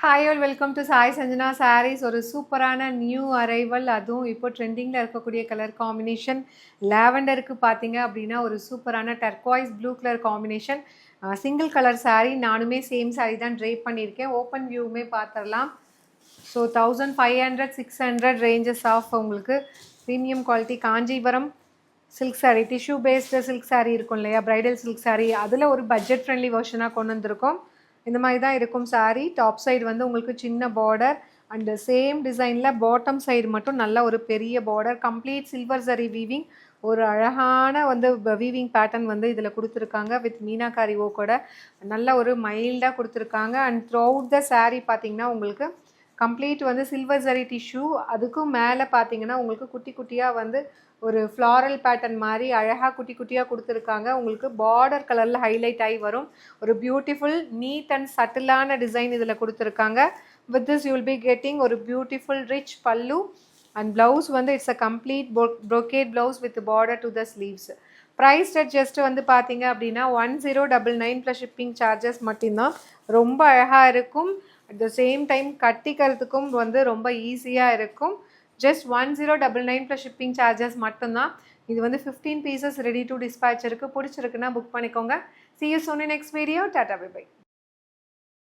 Hi all welcome to Sai Sanjana sarees. ஒரு சூப்பரான new arrival, அதுவும் இப்போ ட்ரெண்டிங்கில் இருக்கக்கூடிய கலர் காம்பினேஷன் லாவெண்டருக்கு பார்த்தீங்க அப்படின்னா ஒரு சூப்பரான turquoise blue colour combination single colour sari. நானுமே சேம் சாரீ தான் ட்ரேப் பண்ணியிருக்கேன். ஓப்பன் வியூவுமே பார்த்துடலாம். ஸோ 1500-600 ரேஞ்சஸ் ஆஃப் உங்களுக்கு premium quality Kanchipuram silk sari, tissue based silk sari இருக்கும் இல்லையா, ப்ரைடல் சில்க் சாரீ, அதில் ஒரு பட்ஜெட் ஃப்ரெண்ட்லி வெர்ஷனாக கொண்டு வந்திருக்கோம். இந்த மாதிரி தான் இருக்கும் சாரீ. டாப் சைடு வந்து உங்களுக்கு சின்ன பார்டர் அண்ட் சேம் டிசைனில் பாட்டம் சைடு மட்டும் நல்ல ஒரு பெரிய பார்டர், கம்ப்ளீட் சில்வர் சரி வீவிங், ஒரு அழகான வந்து வீவிங் பேட்டர்ன் வந்து இதில் கொடுத்துருக்காங்க வித் மீனாக்காரி ஓக்கோட நல்ல ஒரு மைல்டாக கொடுத்துருக்காங்க. And through out the sari பார்த்திங்கன்னா உங்களுக்கு கம்ப்ளீட் வந்து சில்வர் சரி டிஷ்யூ, அதுக்கும் மேலே பார்த்தீங்கன்னா உங்களுக்கு குட்டி குட்டியாக வந்து ஒரு ஃப்ளாரல் பேட்டர்ன் மாதிரி அழகாக குட்டி குட்டியாக கொடுத்துருக்காங்க. உங்களுக்கு பார்டர் கலரில் ஹைலைட் ஆகி வரும். ஒரு பியூட்டிஃபுல் நீட் அண்ட் சட்டிலான டிசைன் இதில் கொடுத்துருக்காங்க. With this you will be getting ஒரு beautiful rich pallu and blouse வந்து it's a complete brocade blouse with border to the sleeves. Price just வந்து பார்த்தீங்க அப்படின்னா 1099 ப்ளஸ் ஷிப்பிங் சார்ஜஸ் மட்டும்தான். ரொம்ப அழகாக இருக்கும். அட் த சேம் டைம் கட்டிக்கிறதுக்கும் வந்து ரொம்ப ஈஸியாக இருக்கும். ஜஸ்ட் 1099 ப்ளஸ் ஷிப்பிங் சார்ஜஸ் மட்டும்தான். இது வந்து 15 பீசஸ் ரெடி டு டிஸ்பேச் இருக்குது. பிடிச்சிருக்குன்னா புக் பண்ணிக்கோங்க. See you soon in next video. Tata, bye bye.